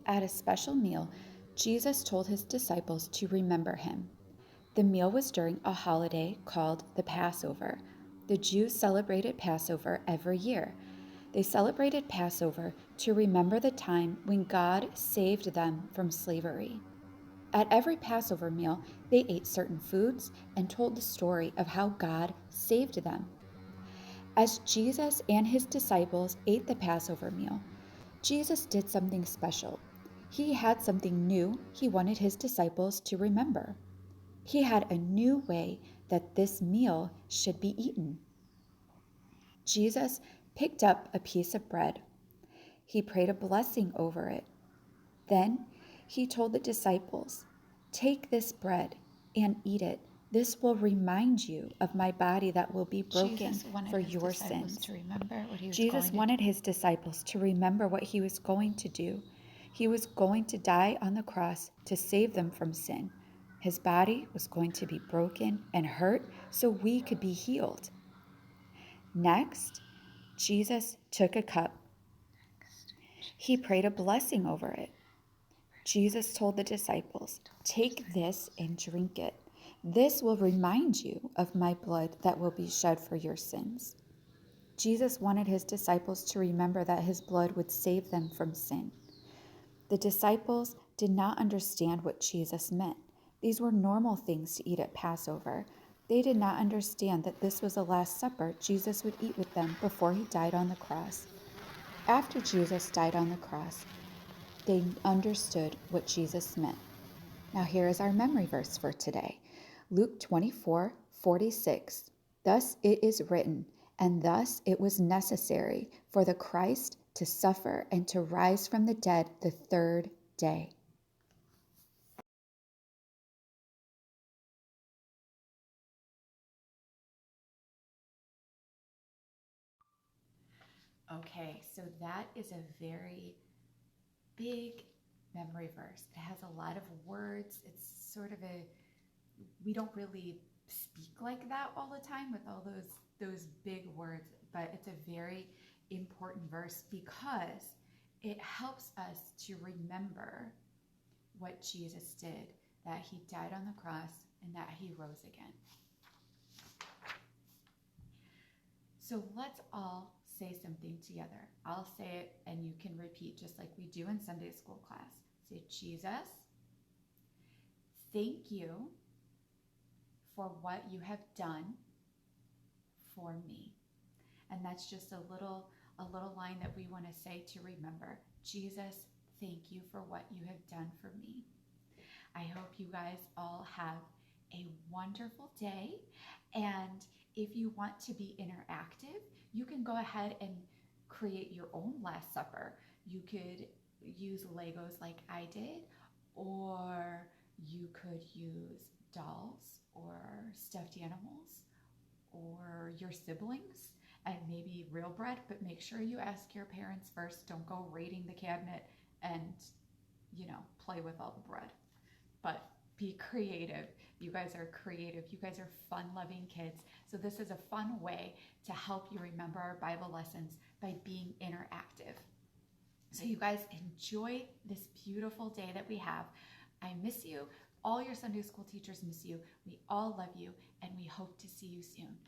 At a special meal, Jesus told his disciples to remember him. The meal was during a holiday called the Passover. The Jews celebrated Passover every year. They celebrated Passover to remember the time when God saved them from slavery. At every Passover meal, they ate certain foods and told the story of how God saved them. As Jesus and his disciples ate the Passover meal, Jesus did something special. He had something new he wanted his disciples to remember. He had a new way that this meal should be eaten. Jesus picked up a piece of bread. He prayed a blessing over it. Then he told the disciples, "Take this bread and eat it. This will remind you of my body that will be broken for your sins." To remember what he was Jesus wanted his disciples to remember what he was going to do. He was going to die on the cross to save them from sin. His body was going to be broken and hurt so we could be healed. Next, Jesus took a cup. He prayed a blessing over it. Jesus told the disciples, "Take this and drink it. This will remind you of my blood that will be shed for your sins." Jesus wanted his disciples to remember that his blood would save them from sin. The disciples did not understand what Jesus meant. These were normal things to eat at Passover. They did not understand that this was the Last Supper Jesus would eat with them before he died on the cross. After Jesus died on the cross, they understood what Jesus meant. Now, here is our memory verse for today, Luke 24:46. "Thus it is written, and thus it was necessary for the Christ to suffer and to rise from the dead the third day." Okay, so that is a very big memory verse. It has a lot of words. It's sort of we don't really speak like that all the time with all those big words, but it's a very important verse because it helps us to remember what Jesus did, that he died on the cross and that he rose again. So let's all say something together. I'll say it and you can repeat just like we do in Sunday school class. Say, "Jesus, thank you for what you have done for me." And that's just a little line that we want to say to remember. Jesus, thank you for what you have done for me. I hope you guys all have a wonderful day. And if you want to be interactive, you can go ahead and create your own Last Supper. You could use Legos like I did, or you could use dolls or stuffed animals or your siblings and maybe real bread, but make sure you ask your parents first. Don't go raiding the cabinet and, play with all the bread. But be creative. You guys are creative. You guys are fun loving kids. So, this is a fun way to help you remember our Bible lessons by being interactive. So, you guys enjoy this beautiful day that we have. I miss you. All your Sunday school teachers miss you. We all love you, and we hope to see you soon.